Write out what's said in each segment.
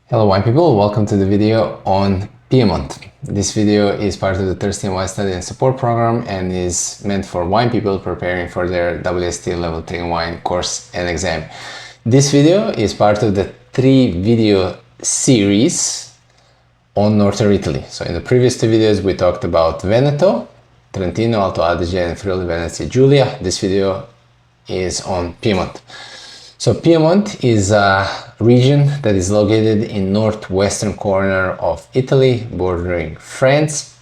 Hello wine people, welcome to the video on Piedmont. This video is part of the Thursday Wine Study and Support Program and is meant for wine people preparing for their WSET Level 3 wine course and exam. This video is part of the 3-video series on Northern Italy. So in the previous 2 videos we talked about Veneto, Trentino, Alto Adige and Friuli Venezia Giulia. This video is on Piedmont. So Piedmont is a region that is located in northwestern corner of Italy, bordering France.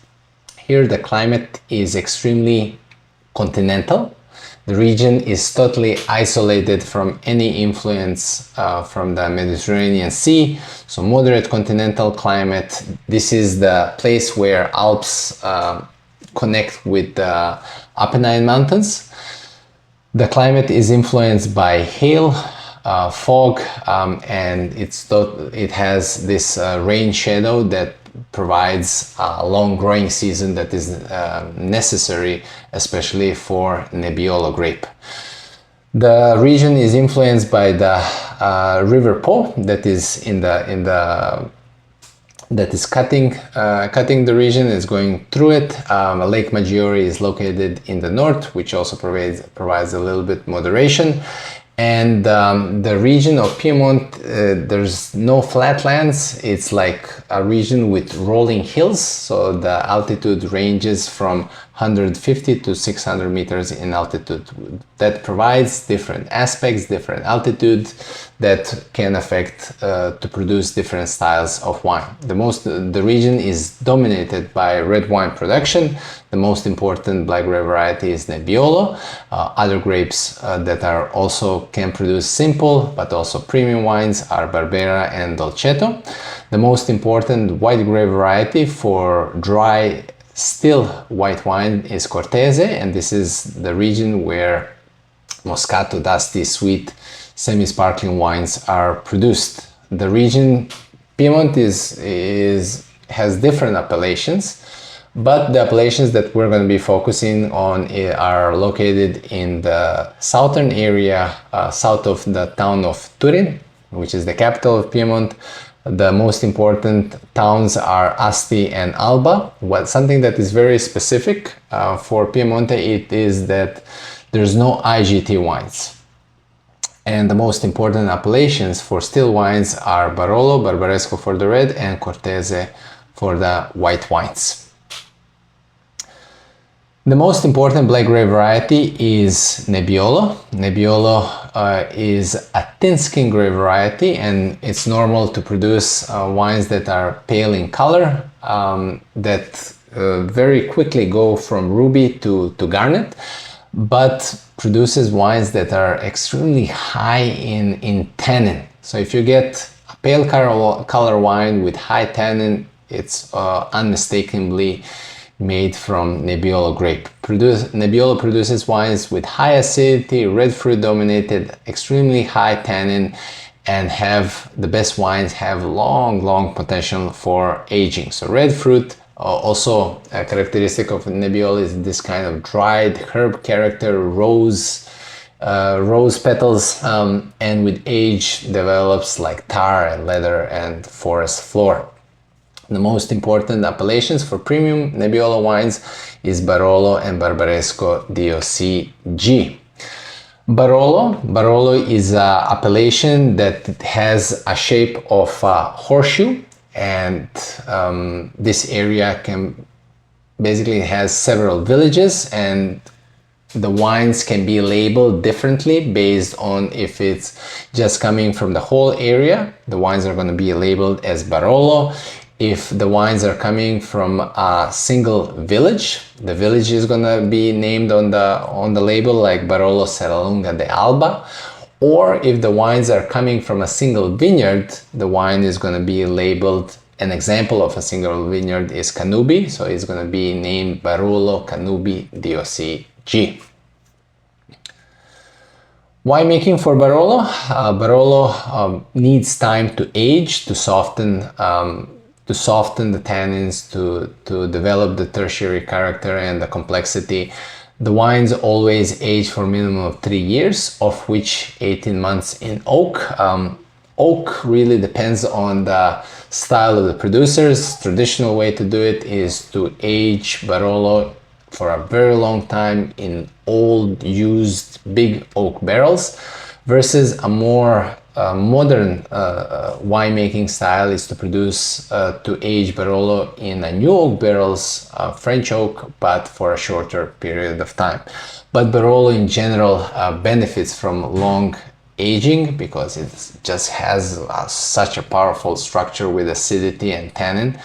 Here the climate is extremely continental. The region is totally isolated from any influence from the Mediterranean Sea. So moderate continental climate. This is the place where Alps connect with the Apennine Mountains. The climate is influenced by hail, fog, and it has this rain shadow that provides a long growing season that is necessary, especially for Nebbiolo grape. The region is influenced by the River Po that is cutting the region. Is going through it. Lake Maggiore is located in the north, which also provides a little bit moderation. And the region of Piedmont, there's no flatlands. It's like a region with rolling hills. So the altitude ranges from 150 to 600 meters in altitude. That provides different aspects, different altitude that can affect to produce different styles of wine. The region is dominated by red wine production. The most important black grape variety is Nebbiolo. Other grapes that are also can produce simple but also premium wines are Barbera and Dolcetto. The most important white grape variety for dry still white wine is Cortese, and this is the region where Moscato, dusty, sweet, semi-sparkling wines are produced. The region Piedmont has different appellations, but the appellations that we're going to be focusing on are located in the southern area, south of the town of Turin, which is the capital of Piedmont. The most important towns are Asti and Alba. Something that is very specific for Piemonte, it is that there's no IGT wines. And the most important appellations for still wines are Barolo, Barbaresco for the red, and Cortese for the white wines. The most important black grape variety is Nebbiolo. Nebbiolo is a thin skin grape variety, and it's normal to produce wines that are pale in color, that very quickly go from ruby to garnet, but produces wines that are extremely high in tannin. So if you get a pale color wine with high tannin, it's unmistakably made from Nebbiolo grape. Nebbiolo produces wines with high acidity, red fruit dominated, extremely high tannin, and the best wines have long potential for aging. So red fruit, also a characteristic of Nebbiolo is this kind of dried herb character, rose petals, and with age develops like tar and leather and forest floor. The most important appellations for premium Nebbiolo wines is Barolo and Barbaresco DOCG. Barolo is an appellation that has a shape of a horseshoe, and this area basically has several villages, and the wines can be labeled differently based on if it's just coming from the whole area. The wines are going to be labeled as Barolo. If the wines are coming from a single village, the village is going to be named on the label like Barolo Serralunga de Alba. Or if the wines are coming from a single vineyard, the wine is going to be labeled. An example of a single vineyard is Canubi, so it's going to be named Barolo Canubi DOCG. Winemaking for Barolo. Barolo needs time to age, to soften the tannins, to develop the tertiary character and the complexity. The wines always age for a minimum of 3 years, of which 18 months in oak. oak really depends on the style of the producers. Traditional way to do it is to age Barolo for a very long time in old, used, big oak barrels, versus a more modern winemaking style is to produce, to age Barolo in a new oak barrels, French oak, but for a shorter period of time. But Barolo in general benefits from long aging because it just has such a powerful structure with acidity and tannin,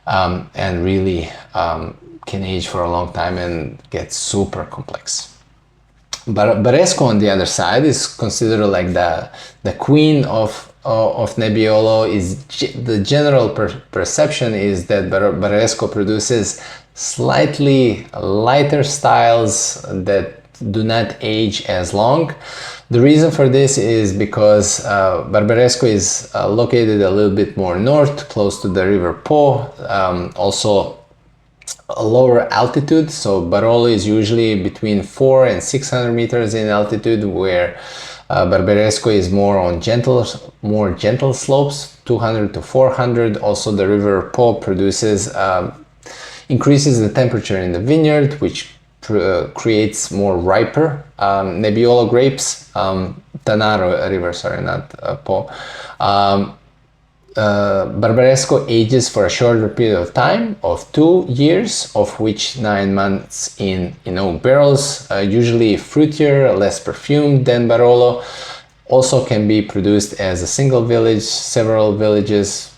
and really can age for a long time and get super complex. Barbaresco, on the other side, is considered like the queen of Nebbiolo. Is the general perception is that Barbaresco produces slightly lighter styles that do not age as long. The reason for this is because Barbaresco is located a little bit more north, close to the River Po, also a lower altitude. So Barolo is usually between 400 and 600 meters in altitude, where Barbaresco is more on more gentle slopes, 200 to 400. Also, the River Po produces increases the temperature in the vineyard, which creates more riper Nebbiolo grapes. Tanaro River, sorry, not Po. Barbaresco ages for a shorter period of time of 2 years, of which 9 months in oak barrels, usually fruitier, less perfumed than Barolo. Also can be produced as a single village, several villages,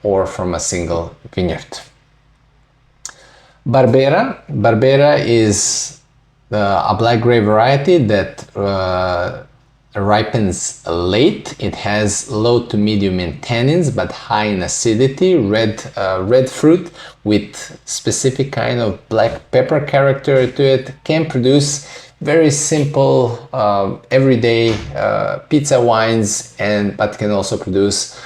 or from a single vineyard. Barbera is a black grape variety that ripens late. It has low to medium in tannins but high in acidity, red fruit with specific kind of black pepper character to it. Can produce very simple everyday pizza wines, but can also produce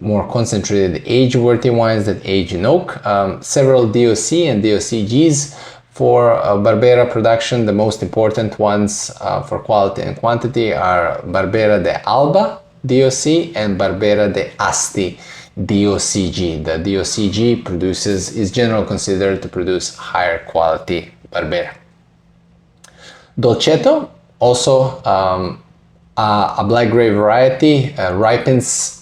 more concentrated age-worthy wines that age in oak. Several DOC and DOCGs for Barbera production. The most important ones for quality and quantity are Barbera de Alba DOC and Barbera de Asti DOCG. The DOCG is generally considered to produce higher quality Barbera. Dolcetto, also a black grape variety, ripens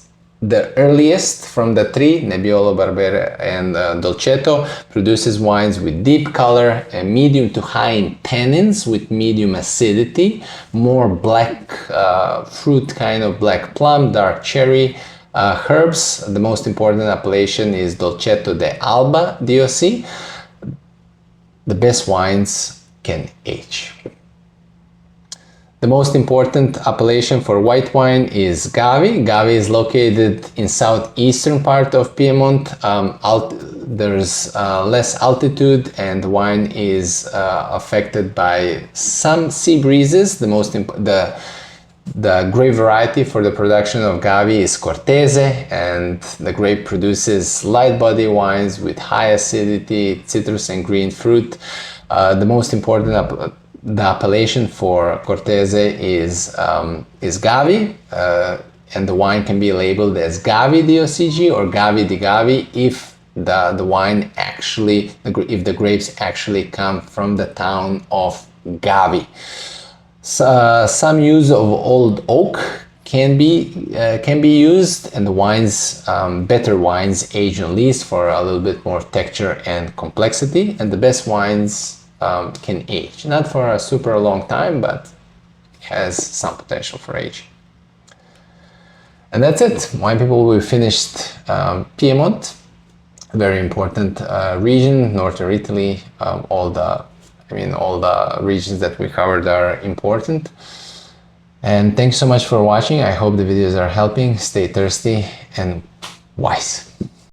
the earliest from the three, Nebbiolo, Barbera and Dolcetto. Produces wines with deep color, medium to high in tannins with medium acidity, more black fruit, kind of black plum, dark cherry, herbs. The most important appellation is Dolcetto de Alba DOC. The best wines can age. The most important appellation for white wine is Gavi. Gavi is located in southeastern part of Piedmont. There's less altitude and the wine is affected by some sea breezes. The grape variety for the production of Gavi is Cortese, and the grape produces light body wines with high acidity, citrus and green fruit. The most important the appellation for Cortese is Gavi, and the wine can be labeled as Gavi DOCG or Gavi di Gavi if the wine actually, if the grapes actually come from the town of Gavi. So, some use of old oak can be used, and the wines, better wines, age on least for a little bit more texture and complexity, and the best wines can age, not for a super long time, but has some potential for age. And that's it. Wine people, we finished Piedmont, a very important region, northern Italy. All the regions that we covered are important. And thanks so much for watching. I hope the videos are helping. Stay thirsty and wise.